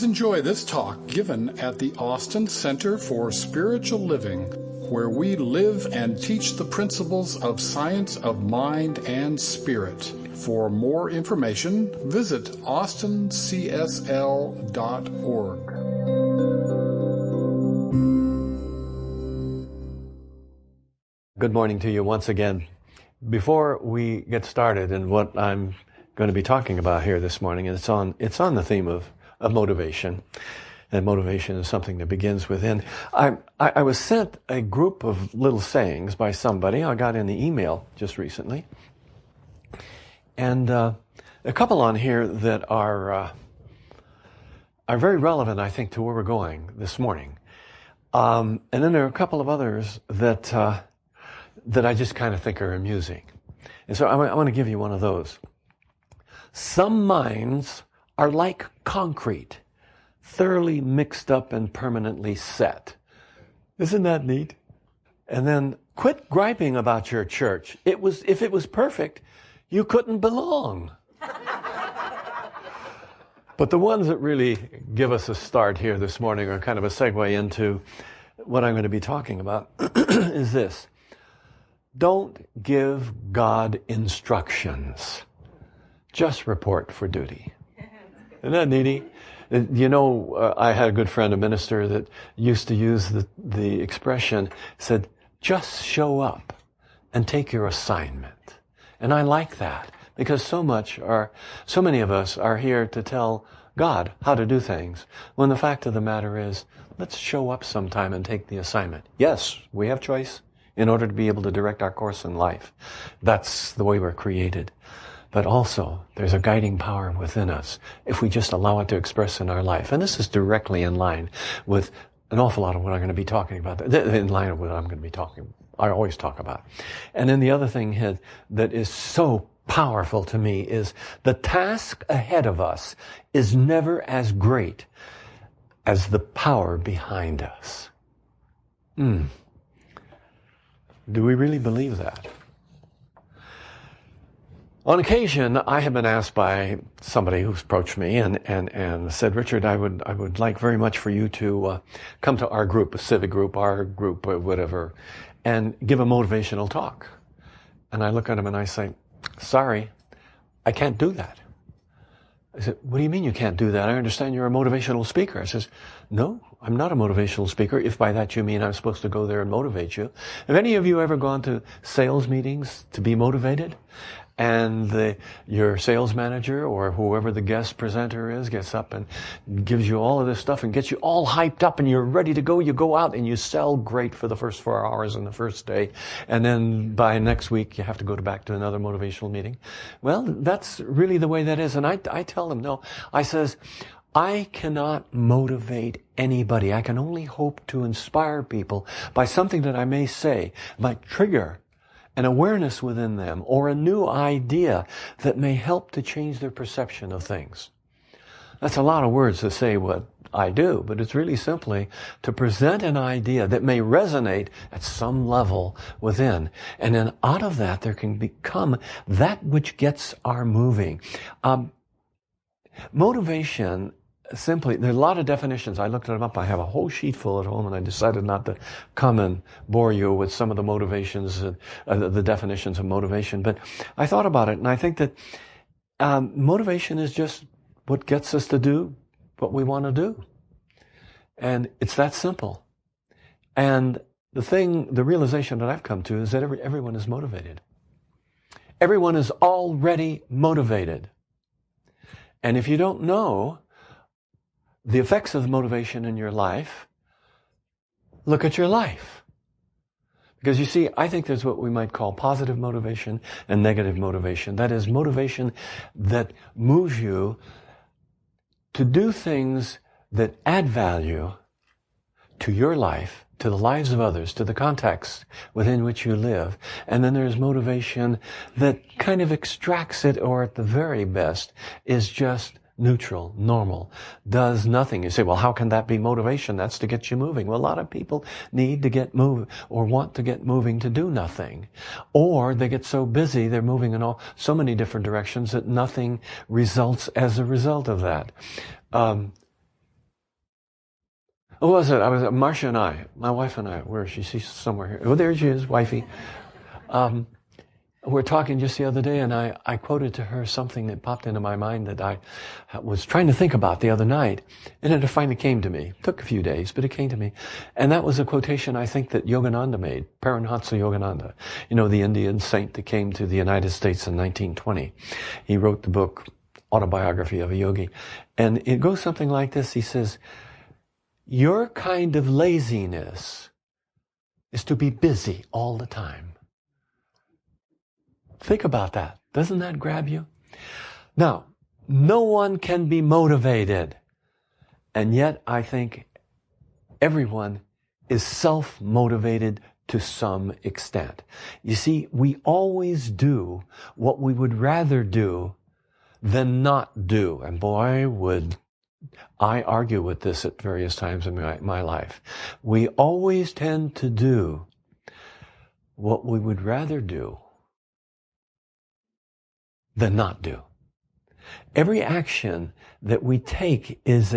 Please enjoy this talk given at the Austin Center for Spiritual Living, where we live and teach the principles of science of mind and spirit. For more information, visit austincsl.org. Good morning to you once again. Before we get started in what I'm going to be talking about here this morning, it's on the theme of motivation. And motivation is something that begins within. I was sent a group of little sayings by somebody. I got in the email just recently. And a couple on here that are very relevant, I think, to where we're going this morning. And then there are a couple of others that I just kind of think are amusing. And so I want to give you one of those. Some minds are like concrete, thoroughly mixed up and permanently set. Isn't that neat? And then quit griping about your church. If it was perfect, you couldn't belong. But the ones that really give us a start here this morning are kind of a segue into what I'm going to be talking about is this. Don't give God instructions. Just report for duty. Isn't that needy? You know, I had a good friend, a minister, that used to use the expression, said, just show up and take your assignment. And I like that because so many of us are here to tell God how to do things, when the fact of the matter is, let's show up sometime and take the assignment. Yes, we have choice in order to be able to direct our course in life. That's the way we're created. But also, there's a guiding power within us if we just allow it to express in our life. And this is directly in line with an awful lot of what I'm going to be talking about. In line with what I'm going to be I always talk about. And then the other thing that is so powerful to me is the task ahead of us is never as great as the power behind us. Do we really believe that? On occasion, I have been asked by somebody who's approached me and said, Richard, I would like very much for you to come to our group, a civic group, our group, or whatever, and give a motivational talk. And I look at him and I say, sorry, I can't do that. I said, what do you mean you can't do that? I understand you're a motivational speaker. I says, no, I'm not a motivational speaker, if by that you mean I'm supposed to go there and motivate you. Have any of you ever gone to sales meetings to be motivated? And your sales manager or whoever the guest presenter is gets up and gives you all of this stuff and gets you all hyped up and you're ready to go. You go out and you sell great for the first 4 hours in the first day. And then by next week, you have to go back to another motivational meeting. Well, that's really the way that is. And I tell them, no. I says, I cannot motivate anybody. I can only hope to inspire people by something that I may say, might trigger an awareness within them or a new idea that may help to change their perception of things. That's a lot of words to say what I do, but it's really simply to present an idea that may resonate at some level within. And then out of that, there can become that which gets our moving. Motivation, simply, there's a lot of definitions. I looked them up. I have a whole sheet full at home, and I decided not to come and bore you with some of the motivations, the definitions of motivation. But I thought about it, and I think that motivation is just what gets us to do what we want to do. And it's that simple. And the realization that I've come to is that everyone is motivated. Everyone is already motivated. And if you don't know the effects of motivation in your life, look at your life. Because you see, I think there's what we might call positive motivation and negative motivation. That is motivation that moves you to do things that add value to your life, to the lives of others, to the context within which you live. And then there's motivation that kind of extracts it, or at the very best is just neutral, normal, does nothing. You say, well, how can that be motivation? That's to get you moving. Well, a lot of people need to get moving or want to get moving to do nothing. Or they get so busy, they're moving in so many different directions that nothing results as a result of that. Who was it? I was Marcia and I, my wife and I. Where is she? She's somewhere here. Oh, there she is, wifey. We're talking just the other day, and I quoted to her something that popped into my mind that I was trying to think about the other night, and it finally came to me. It took a few days, but it came to me. And that was a quotation I think that Yogananda made, Paramahansa Yogananda, the Indian saint that came to the United States in 1920. He wrote the book, Autobiography of a Yogi. And it goes something like this. He says, your kind of laziness is to be busy all the time. Think about that. Doesn't that grab you? Now, no one can be motivated. And yet, I think everyone is self-motivated to some extent. You see, we always do what we would rather do than not do. And boy, would I argue with this at various times in my life. We always tend to do what we would rather do than not do. Every action that we take is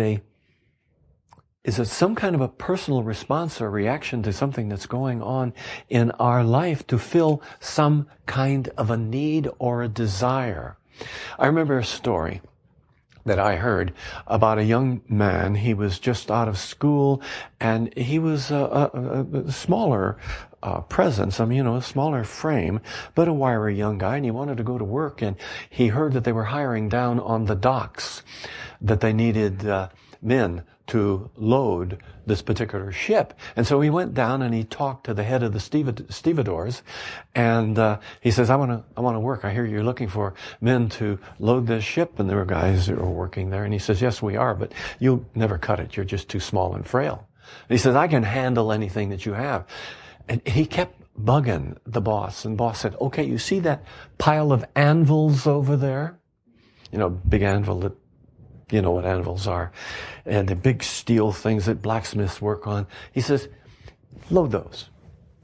some kind of a personal response or reaction to something that's going on in our life to fill some kind of a need or a desire. I remember a story that I heard about a young man. He was just out of school, and he was a smaller presence, a smaller frame, but a wiry young guy, and he wanted to go to work, and he heard that they were hiring down on the docks, that they needed men to load this particular ship. And so he went down and he talked to the head of the stevedores, and he says, I want to work. I hear you're looking for men to load this ship. And there were guys that were working there. And he says, yes, we are, but you'll never cut it. You're just too small and frail. And he says, I can handle anything that you have. And he kept bugging the boss. And the boss said, okay, you see that pile of anvils over there? Big anvil that, you know what anvils are. And the big steel things that blacksmiths work on. He says, load those.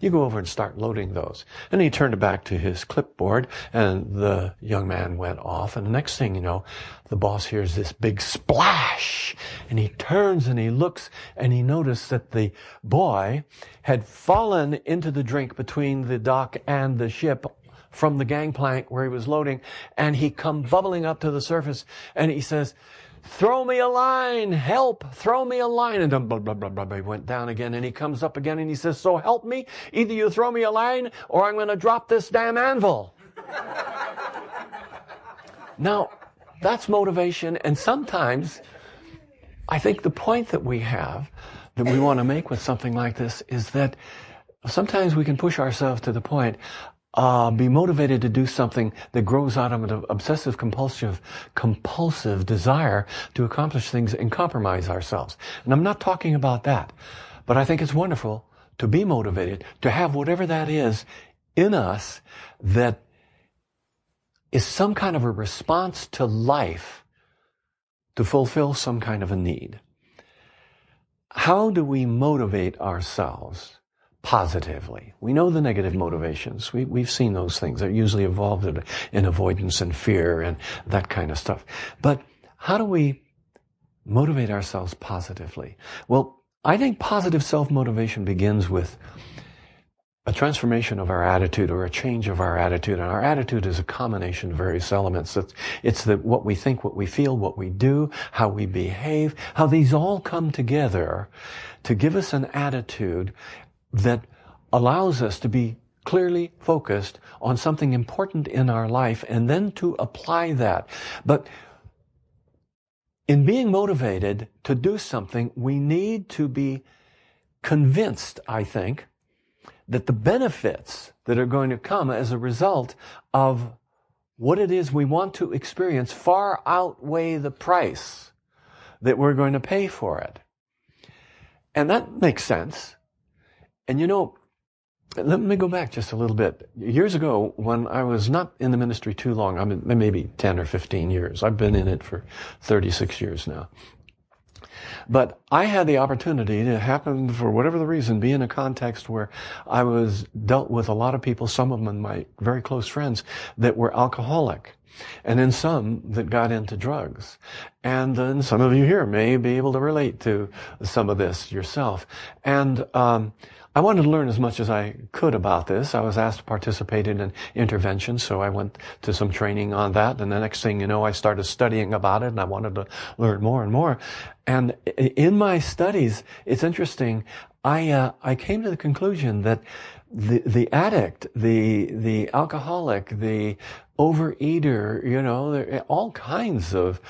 You go over and start loading those. And he turned back to his clipboard, and the young man went off. And the next thing you know, the boss hears this big splash. And he turns and he looks, and he noticed that the boy had fallen into the drink between the dock and the ship from the gangplank where he was loading. And he come bubbling up to the surface, and he says, throw me a line, help, throw me a line. And then blah, blah, blah, blah, blah, he went down again, and he comes up again, and he says, so help me, either you throw me a line or I'm going to drop this damn anvil. Now, that's motivation. And sometimes I think the point that we have that we want to make with something like this is that sometimes we can push ourselves to the point be motivated to do something that grows out of an obsessive compulsive desire to accomplish things and compromise ourselves. And I'm not talking about that, but I think it's wonderful to be motivated, to have whatever that is in us that is some kind of a response to life to fulfill some kind of a need. How do we motivate ourselves positively? We know the negative motivations. We've seen those things. They're usually involved in avoidance and fear and that kind of stuff. But how do we motivate ourselves positively? Well, I think positive self-motivation begins with a transformation of our attitude or a change of our attitude. And our attitude is a combination of various elements. It's what we think, what we feel, what we do, how we behave, how these all come together to give us an attitude that allows us to be clearly focused on something important in our life and then to apply that. But in being motivated to do something, we need to be convinced, I think, that the benefits that are going to come as a result of what it is we want to experience far outweigh the price that we're going to pay for it. And that makes sense. And let me go back just a little bit. Years ago, when I was not in the ministry too long, I mean, maybe 10 or 15 years. I've been in it for 36 years now. But I had the opportunity to happen, for whatever the reason, be in a context where I was dealt with a lot of people, some of them my very close friends, that were alcoholic. And then some that got into drugs. And then some of you here may be able to relate to some of this yourself. And I wanted to learn as much as I could about this. I was asked to participate in an intervention, so I went to some training on that. And the next thing you know, I started studying about it, and I wanted to learn more and more. And in my studies, it's interesting, I came to the conclusion that the addict, the alcoholic, the overeater, there are all kinds of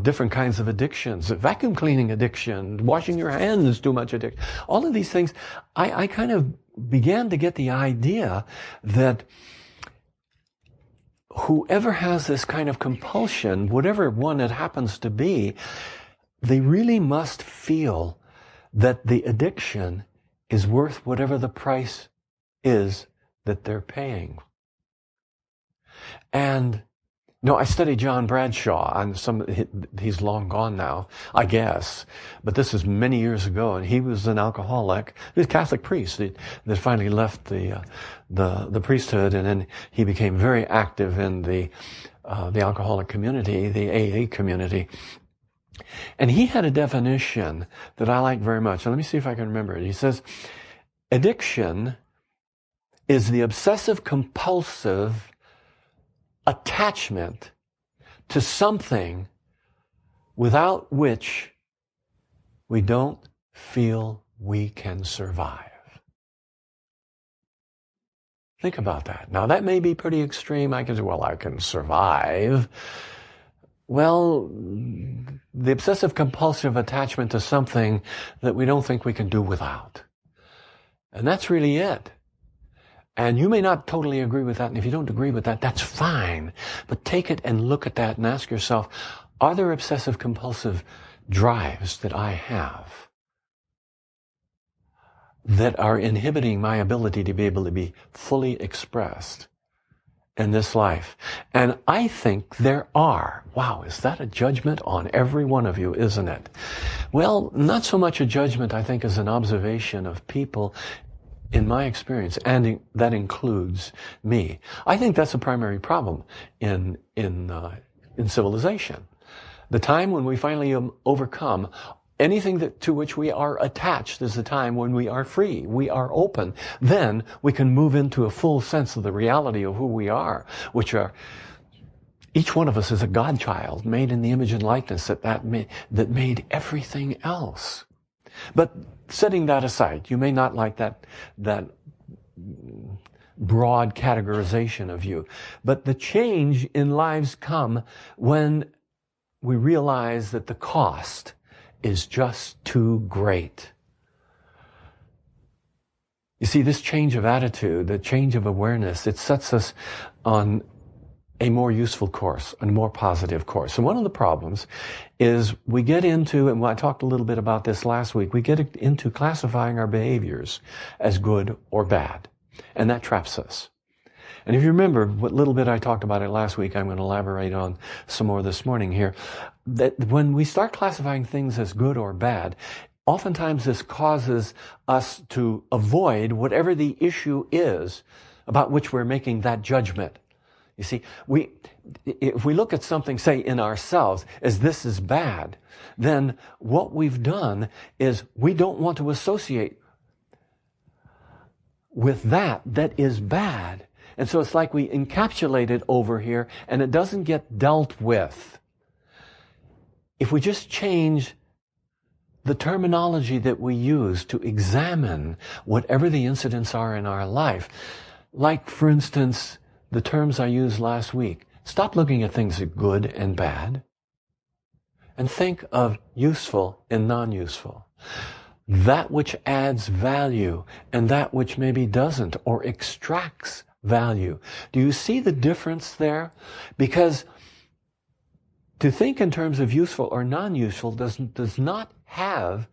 different kinds of addictions. Vacuum cleaning addiction, washing your hands too much addiction. All of these things, I kind of began to get the idea that whoever has this kind of compulsion, whatever one it happens to be, they really must feel that the addiction is worth whatever the price is that they're paying. And I studied John Bradshaw, and he's long gone now, I guess, but this is many years ago, and he was an alcoholic. He was a Catholic priest that finally left the priesthood, and then he became very active in the alcoholic community, the AA community. And he had a definition that I like very much. And let me see if I can remember it. He says, addiction is the obsessive compulsive attachment to something without which we don't feel we can survive. Think about that. Now, that may be pretty extreme. I can say, well, I can survive. Well, the obsessive compulsive attachment to something that we don't think we can do without. And that's really it. And you may not totally agree with that, and if you don't agree with that, that's fine. But take it and look at that and ask yourself, are there obsessive compulsive drives that I have that are inhibiting my ability to be able to be fully expressed in this life? And I think there are. Wow, is that a judgment on every one of you, isn't it? Well, not so much a judgment, I think, as an observation of people in my experience, and that includes me. I think that's a primary problem in civilization. The time when we finally overcome anything to which we are attached is the time when we are free, we are open. Then we can move into a full sense of the reality of who we are, which are, each one of us is a godchild made in the image and likeness that made everything else. But setting that aside, you may not like that broad categorization of you, but the change in lives come when we realize that the cost is just too great. You see, this change of attitude, the change of awareness, it sets us on a more useful course, a more positive course. And one of the problems is we get into, and I talked a little bit about this last week, we get into classifying our behaviors as good or bad. And that traps us. And if you remember what little bit I talked about it last week, I'm going to elaborate on some more this morning here, that when we start classifying things as good or bad, oftentimes this causes us to avoid whatever the issue is about which we're making that judgment. You see, if we look at something, say, in ourselves as this is bad, then what we've done is we don't want to associate with that is bad. And so it's like we encapsulate it over here and it doesn't get dealt with. If we just change the terminology that we use to examine whatever the incidents are in our life, like, for instance, the terms I used last week. Stop looking at things as good and bad and think of useful and non-useful. That which adds value and that which maybe doesn't or extracts value. Do you see the difference there? Because to think in terms of useful or non-useful does not have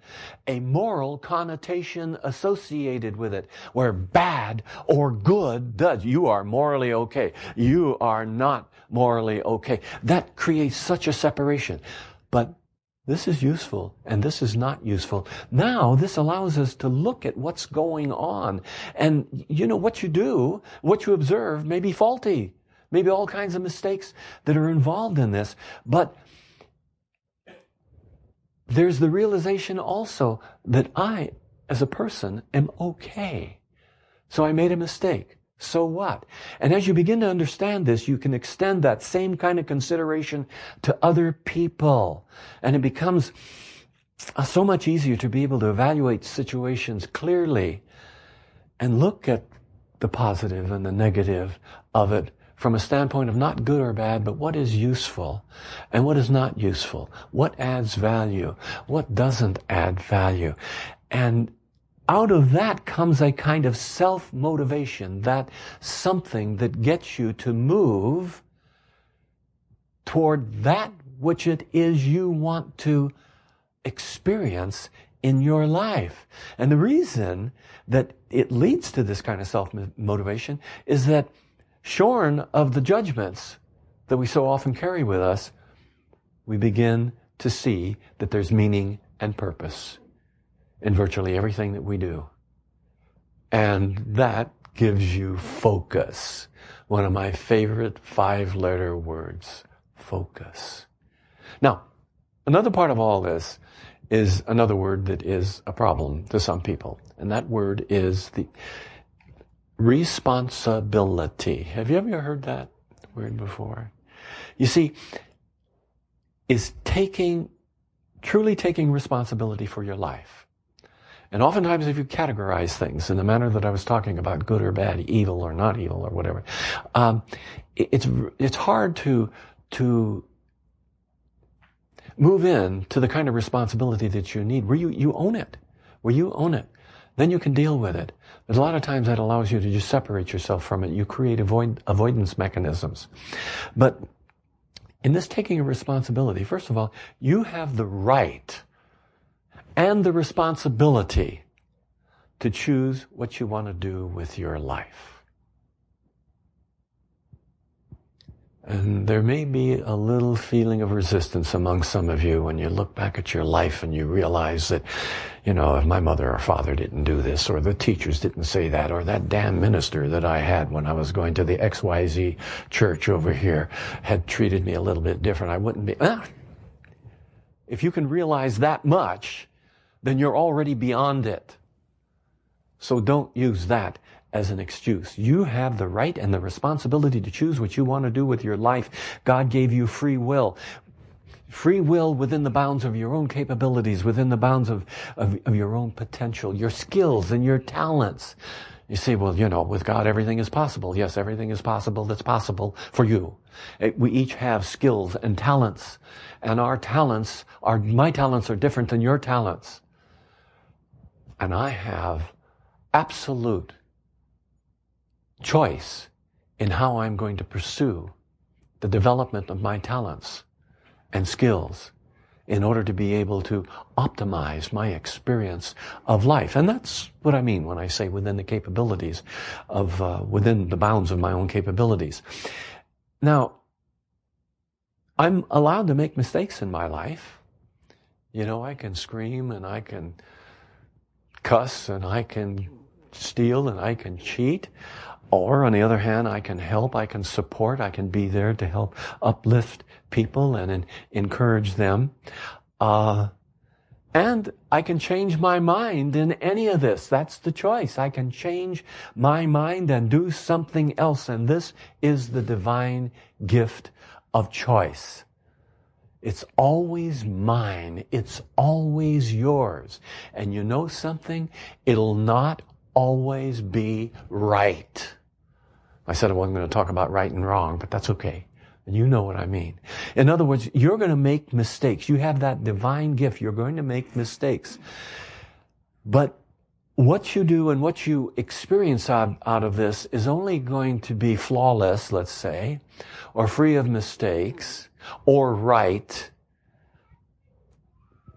a moral connotation associated with it, where bad or good does. You are morally okay. You are not morally okay. That creates such a separation. But This is useful and this is not useful. Now, this allows us to look at what's going on. And what you do, what you observe may be faulty. Maybe all kinds of mistakes that are involved in this. But there's the realization also that I, as a person, am okay. So I made a mistake. So what? And as you begin to understand this, you can extend that same kind of consideration to other people. And it becomes so much easier to be able to evaluate situations clearly and look at the positive and the negative of it from a standpoint of not good or bad, but what is useful and what is not useful. What adds value? What doesn't add value? And out of that comes a kind of self-motivation, that something that gets you to move toward that which it is you want to experience in your life. And the reason that it leads to this kind of self-motivation is that shorn of the judgments that we so often carry with us, we begin to see that there's meaning and purpose in virtually everything that we do. And that gives you focus. One of my favorite 5-letter words, focus. Now, another part of all this is another word that is a problem to some people. And that word is the responsibility. Have you ever heard that word before? You see, is truly taking responsibility for your life. And oftentimes if you categorize things in the manner that I was talking about, good or bad, evil or not evil or whatever, it's hard to move in to the kind of responsibility that you need, where you own it, then you can deal with it. But a lot of times that allows you to just separate yourself from it. You create avoidance mechanisms. But in this taking of responsibility, first of all, you have the right and the responsibility to choose what you want to do with your life. And there may be a little feeling of resistance among some of you when you look back at your life and you realize that, if my mother or father didn't do this, or the teachers didn't say that, or that damn minister that I had when I was going to the XYZ church over here had treated me a little bit different, I wouldn't be... If you can realize that much, then you're already beyond it. So don't use that as an excuse. You have the right and the responsibility to choose what you want to do with your life. God gave you free will. Free will within the bounds of your own capabilities, within the bounds of your own potential, your skills and your talents. You say, well, with God everything is possible. Yes, everything is possible that's possible for you. We each have skills and talents. And my talents are different than your talents. And I have absolute choice in how I'm going to pursue the development of my talents and skills in order to be able to optimize my experience of life. And that's what I mean when I say within the capabilities within the bounds of my own capabilities. Now, I'm allowed to make mistakes in my life. I can scream and I can cuss and I can steal and I can cheat. Or on the other hand, I can help, I can support, I can be there to help uplift people and encourage them. And I can change my mind in any of this. That's the choice. I can change my mind and do something else. And this is the divine gift of choice. It's always mine. It's always yours. And you know something? It'll not always be right. I said I wasn't going to talk about right and wrong, but that's okay. And you know what I mean. In other words, you're going to make mistakes. You have that divine gift. You're going to make mistakes. But what you do and what you experience out of this is only going to be flawless, let's say, or free of mistakes, or right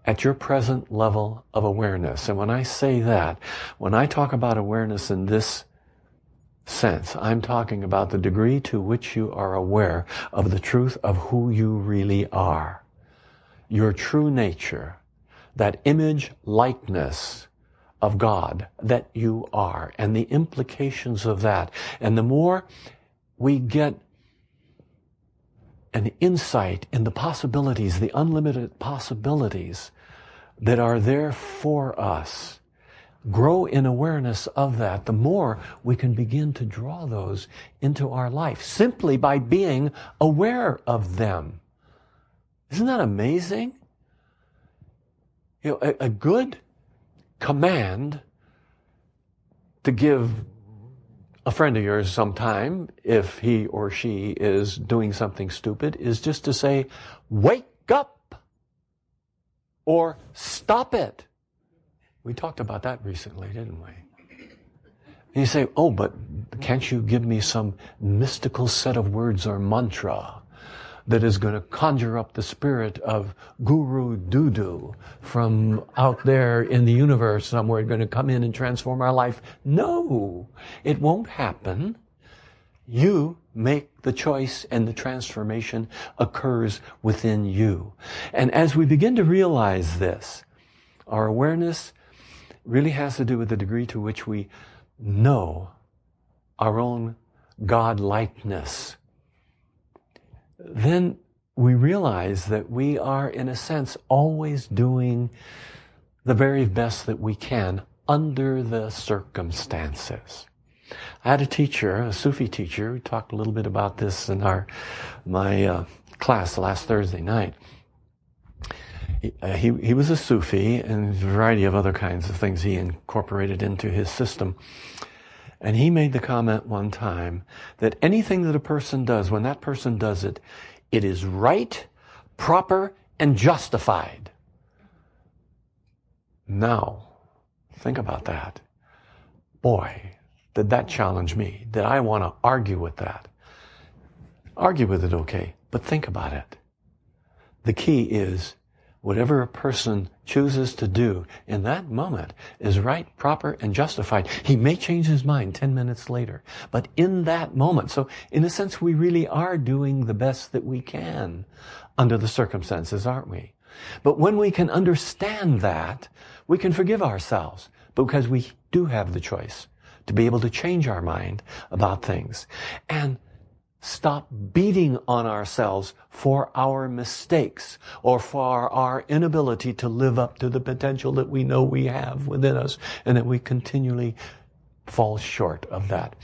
at your present level of awareness. And when I say that, when I talk about awareness in this sense, I'm talking about the degree to which you are aware of the truth of who you really are. your true nature, that image likeness of God that you are, and the implications of that. And the more we get an insight in the possibilities, the unlimited possibilities that are there for us, grow in awareness of that, the more we can begin to draw those into our life simply by being aware of them. Isn't that amazing? You know, a good command to give a friend of yours sometime, if he or she is doing something stupid, is just to say, wake up, or stop it. We talked about that recently, didn't we? And you say, oh, but can't you give me some mystical set of words or mantra that is going to conjure up the spirit of Guru Dudu from out there in the universe somewhere, going to come in and transform our life? No, it won't happen. You make the choice and the transformation occurs within you. And as we begin to realize this, our awareness really has to do with the degree to which we know our own God-likeness. Then we realize that we are, in a sense, always doing the very best that we can under the circumstances. I had a teacher, a Sufi teacher, we talked a little bit about this in my class last Thursday night. He was a Sufi, and a variety of other kinds of things he incorporated into his system. And he made the comment one time that anything that a person does, when that person does it, it is right, proper, and justified. Now, think about that. Boy, did that challenge me. Did I want to argue with that? Argue with it, okay, but think about it. The key is, whatever a person chooses to do in that moment is right, proper, and justified. He may change his mind 10 minutes later, but in that moment. So in a sense, we really are doing the best that we can under the circumstances, aren't we? But when we can understand that, we can forgive ourselves because we do have the choice to be able to change our mind about things and stop beating on ourselves for our mistakes or for our inability to live up to the potential that we know we have within us and that we continually fall short of that.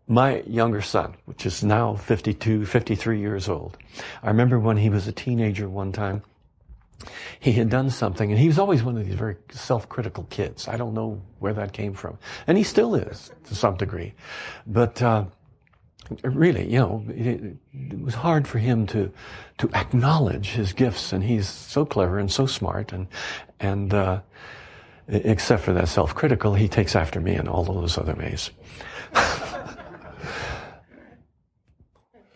My younger son, which is now 53 years old, I remember when he was a teenager one time, he had done something, and he was always one of these very self-critical kids. I don't know where that came from. And he still is, to some degree. But really, you know, it was hard for him to acknowledge his gifts, and he's so clever and so smart, and except for that self-critical, he takes after me in all of those other ways.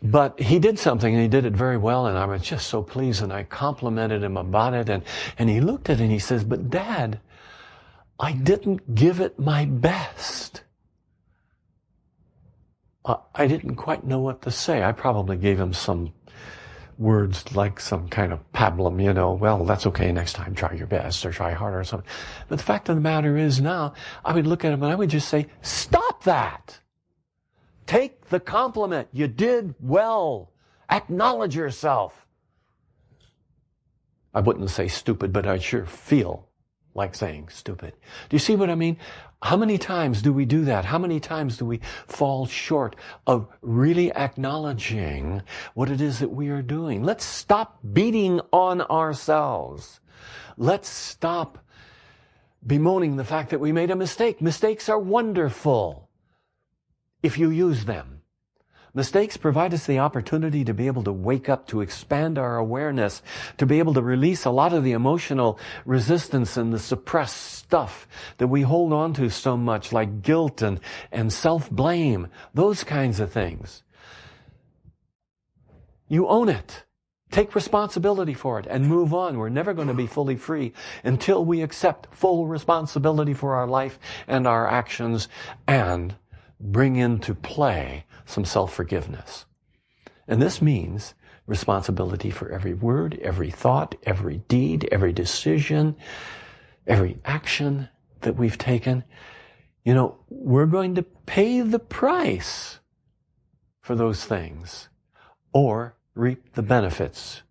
But he did something, and he did it very well, and I was just so pleased, and I complimented him about it, and he looked at it and he says, but Dad, I didn't give it my best. I didn't quite know what to say. I probably gave him some words like some kind of pablum, you know, well, that's okay, next time try your best or try harder or something. But the fact of the matter is now, I would look at him and I would just say, stop that. Take the compliment. You did well. Acknowledge yourself. I wouldn't say stupid, but I sure feel like saying stupid. Do you see what I mean? How many times do we do that? How many times do we fall short of really acknowledging what it is that we are doing? Let's stop beating on ourselves. Let's stop bemoaning the fact that we made a mistake. Mistakes are wonderful if you use them. Mistakes provide us the opportunity to be able to wake up, to expand our awareness, to be able to release a lot of the emotional resistance and the suppressed stuff that we hold on to so much, like guilt and self-blame, those kinds of things. You own it. Take responsibility for it and move on. We're never going to be fully free until we accept full responsibility for our life and our actions and bring into play some self-forgiveness. And this means responsibility for every word, every thought, every deed, every decision, every action that we've taken. You know, we're going to pay the price for those things or reap the benefits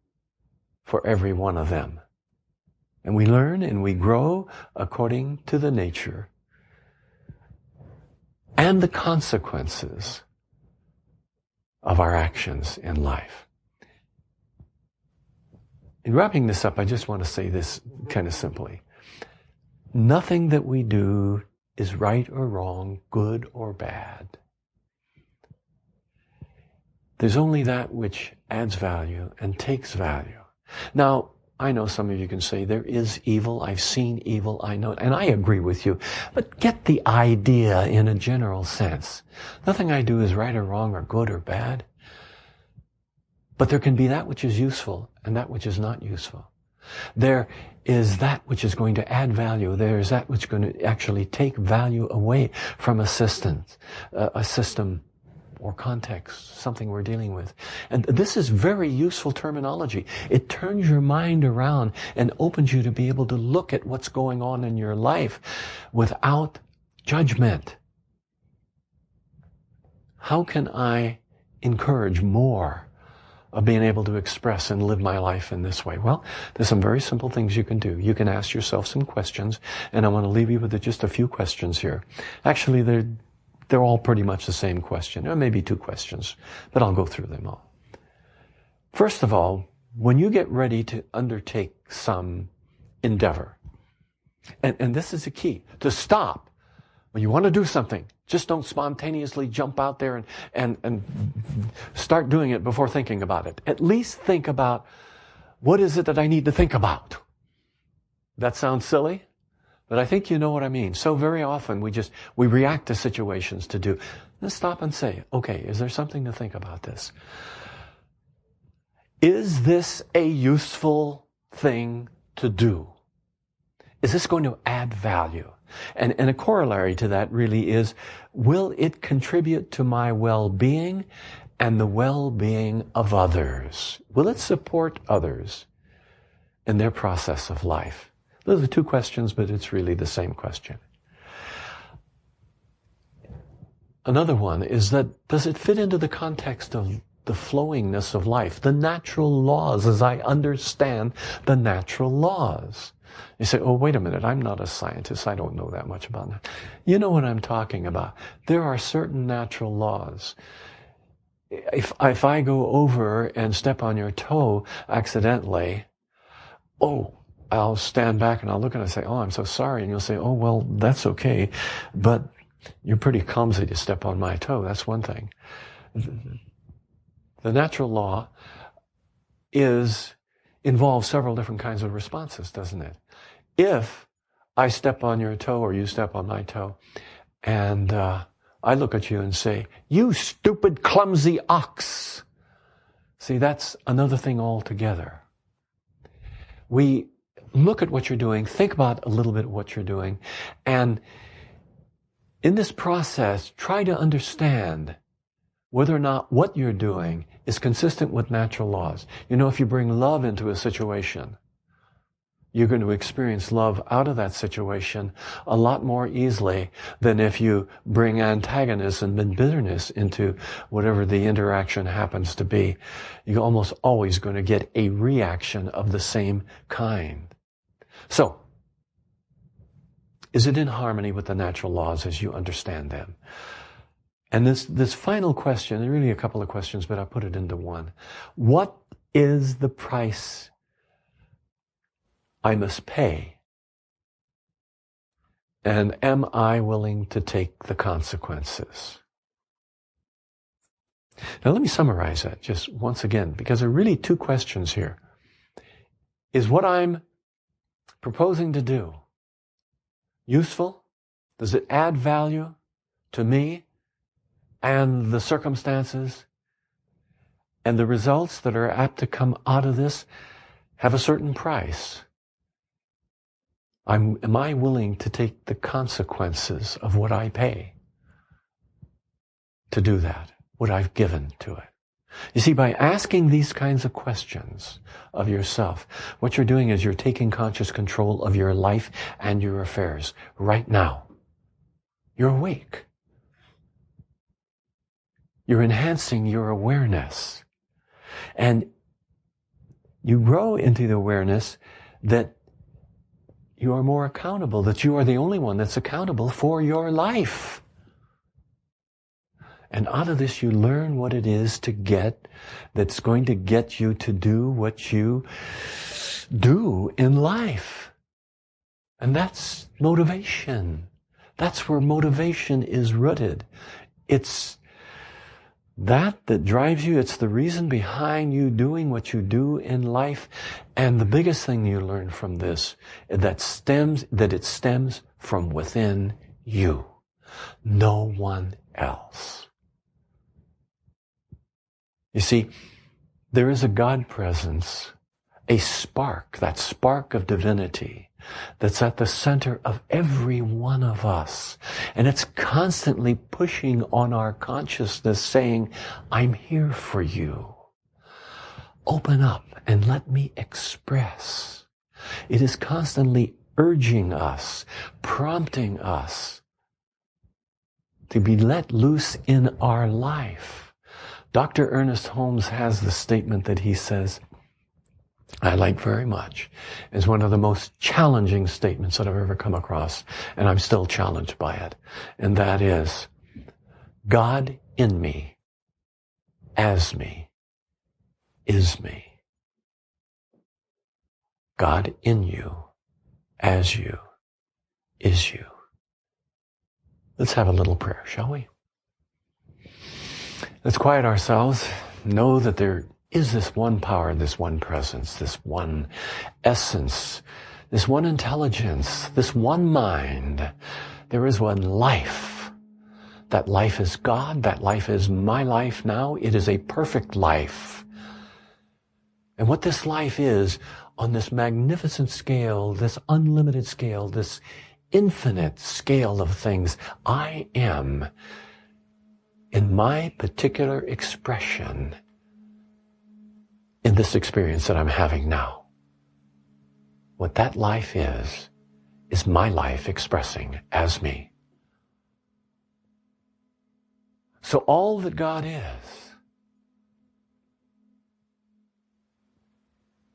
for every one of them. And we learn and we grow according to the nature and the consequences of our actions in life. In wrapping this up, I just want to say this kind of simply. Nothing that we do is right or wrong, good or bad. There's only that which adds value and takes value. Now, I know some of you can say there is evil. I've seen evil. I know it. And I agree with you. But get the idea in a general sense. Nothing I do is right or wrong or good or bad. But there can be that which is useful and that which is not useful. There is that which is going to add value. There is that which is going to actually take value away from a system or context, something we're dealing with. And this is very useful terminology. It turns your mind around and opens you to be able to look at what's going on in your life without judgment. How can I encourage more of being able to express and live my life in this way? Well, there's some very simple things you can do. You can ask yourself some questions, and I want to leave you with just a few questions here. Actually, they're all pretty much the same question, or maybe two questions, but I'll go through them all. First of all, when you get ready to undertake some endeavor, and this is the key, to stop. When you want to do something, just don't spontaneously jump out there and start doing it before thinking about it. At least think about, what is it that I need to think about? That sounds silly, but I think you know what I mean. So very often we react to situations to do. Let's stop and say, okay, is there something to think about this? Is this a useful thing to do? Is this going to add value? And a corollary to that really is, will it contribute to my well-being and the well-being of others? Will it support others in their process of life? Those are two questions, but it's really the same question. Another one is that, does it fit into the context of the flowingness of life, the natural laws as I understand the natural laws? You say, oh, wait a minute, I'm not a scientist. I don't know that much about that. You know what I'm talking about. There are certain natural laws. If I go over and step on your toe accidentally, I'll stand back and I'll look and I'll say, oh, I'm so sorry. And you'll say, oh, well, that's okay. But you're pretty clumsy to step on my toe. That's one thing. The natural law involves several different kinds of responses, doesn't it? If I step on your toe or you step on my toe and I look at you and say, you stupid, clumsy ox. See, that's another thing altogether. We look at what you're doing, think about a little bit what you're doing, and in this process, try to understand whether or not what you're doing is consistent with natural laws. You know, if you bring love into a situation, you're going to experience love out of that situation a lot more easily than if you bring antagonism and bitterness into whatever the interaction happens to be. You're almost always going to get a reaction of the same kind. So, is it in harmony with the natural laws as you understand them? And this final question, there are really a couple of questions, but I put it into one. What is the price I must pay? And am I willing to take the consequences? Now let me summarize that just once again, because there are really two questions here. Is what I'm proposing to do useful? Does it add value to me and the circumstances? And the results that are apt to come out of this have a certain price. Am I willing to take the consequences of what I pay to do that, what I've given to it? You see, by asking these kinds of questions of yourself, what you're doing is you're taking conscious control of your life and your affairs right now. You're awake. You're enhancing your awareness. And you grow into the awareness that you are more accountable, that you are the only one that's accountable for your life. And out of this, you learn what it is to get, that's going to get you to do what you do in life. And that's motivation. That's where motivation is rooted. It's that drives you. It's the reason behind you doing what you do in life. And the biggest thing you learn from this, that it stems from within you. No one else. You see, there is a God presence, a spark, that spark of divinity that's at the center of every one of us. And it's constantly pushing on our consciousness saying, I'm here for you. Open up and let me express. It is constantly urging us, prompting us to be let loose in our life. Dr. Ernest Holmes has the statement that he says, I like very much. It's one of the most challenging statements that I've ever come across, and I'm still challenged by it. And that is, God in me, as me, is me. God in you, as you, is you. Let's have a little prayer, shall we? Let's quiet ourselves. Know that there is this one power, this one presence, this one essence, this one intelligence, this one mind. There is one life. That life is God. That life is my life now. It is a perfect life. And what this life is, on this magnificent scale, this unlimited scale, this infinite scale of things, I am in my particular expression in this experience that I'm having now. What that life is my life expressing as me. So all that God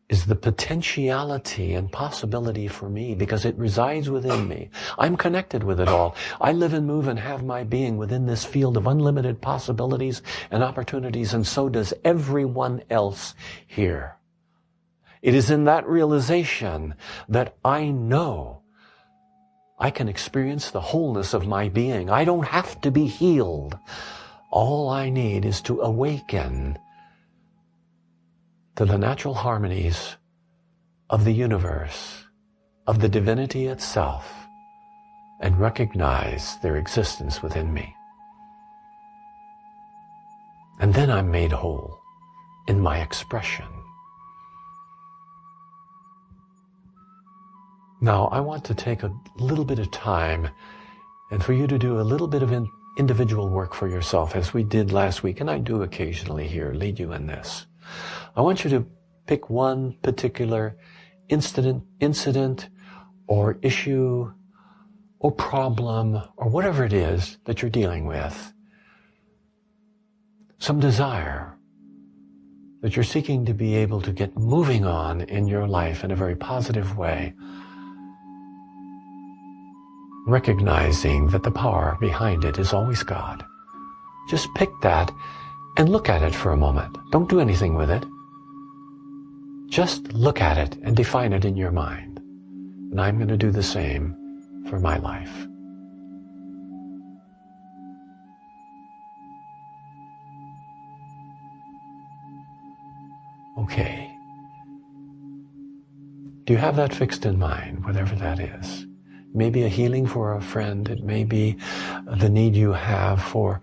is the potentiality and possibility for me because it resides within me. I'm connected with it all. I live and move and have my being within this field of unlimited possibilities and opportunities, and so does everyone else here. It is in that realization that I know I can experience the wholeness of my being. I don't have to be healed. All I need is to awaken to the natural harmonies of the universe, of the divinity itself, and recognize their existence within me. And then I'm made whole in my expression. Now, I want to take a little bit of time and for you to do a little bit of individual work for yourself, as we did last week, and I do occasionally here, lead you in this. I want you to pick one particular incident or issue or problem or whatever it is that you're dealing with. Some desire that you're seeking to be able to get moving on in your life in a very positive way. Recognizing that the power behind it is always God. Just pick that and look at it for a moment. Don't do anything with it. Just look at it and define it in your mind. And I'm going to do the same for my life. Okay. Do you have that fixed in mind, whatever that is? Maybe a healing for a friend. It may be the need you have for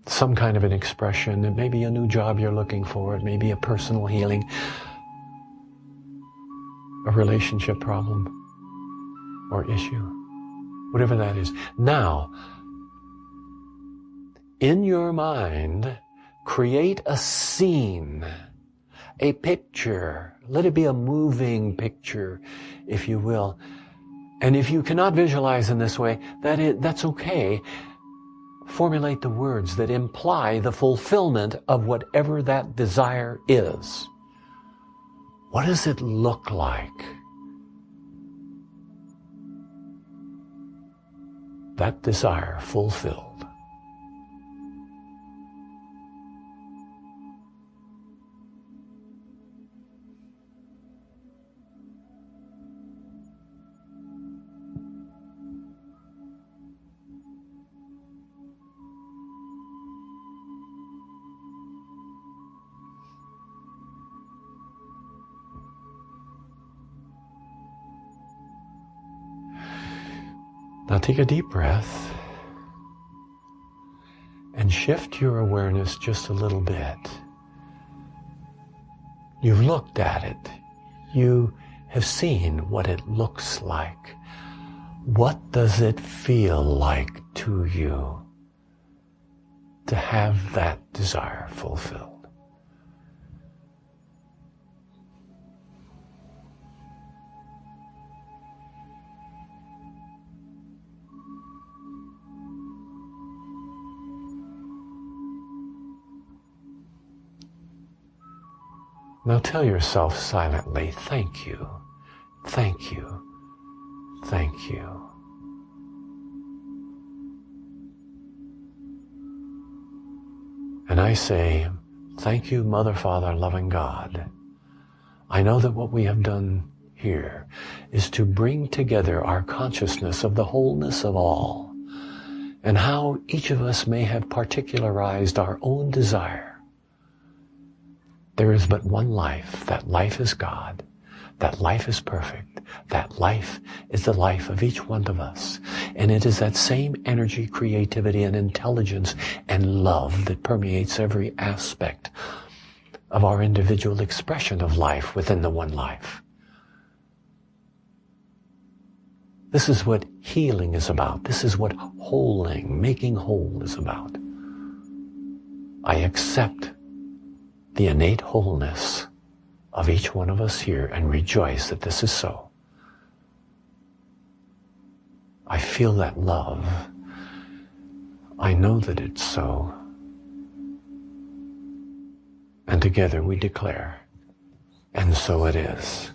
some kind of an expression. It may be a new job you're looking for. It may be a personal healing, a relationship problem or issue, whatever that is. Now, in your mind, Create a scene, a picture. Let it be a moving picture, if you will. And if you cannot visualize in this way, that's okay. Formulate the words that imply the fulfillment of whatever that desire is. What does it look like? That desire fulfilled. Now take a deep breath and shift your awareness just a little bit. You've looked at it. You have seen what it looks like. What does it feel like to you to have that desire fulfilled? Now tell yourself silently, thank you, thank you, thank you. And I say, thank you, Mother, Father, loving God. I know that what we have done here is to bring together our consciousness of the wholeness of all and how each of us may have particularized our own desire. There is but one life. That life is God. That life is perfect. That life is the life of each one of us. And it is that same energy, creativity, and intelligence and love that permeates every aspect of our individual expression of life within the one life. This is what healing is about. This is what wholing, making whole is about. I accept the innate wholeness of each one of us here and rejoice that this is so. I feel that love. I know that it's so. And together we declare, and so it is.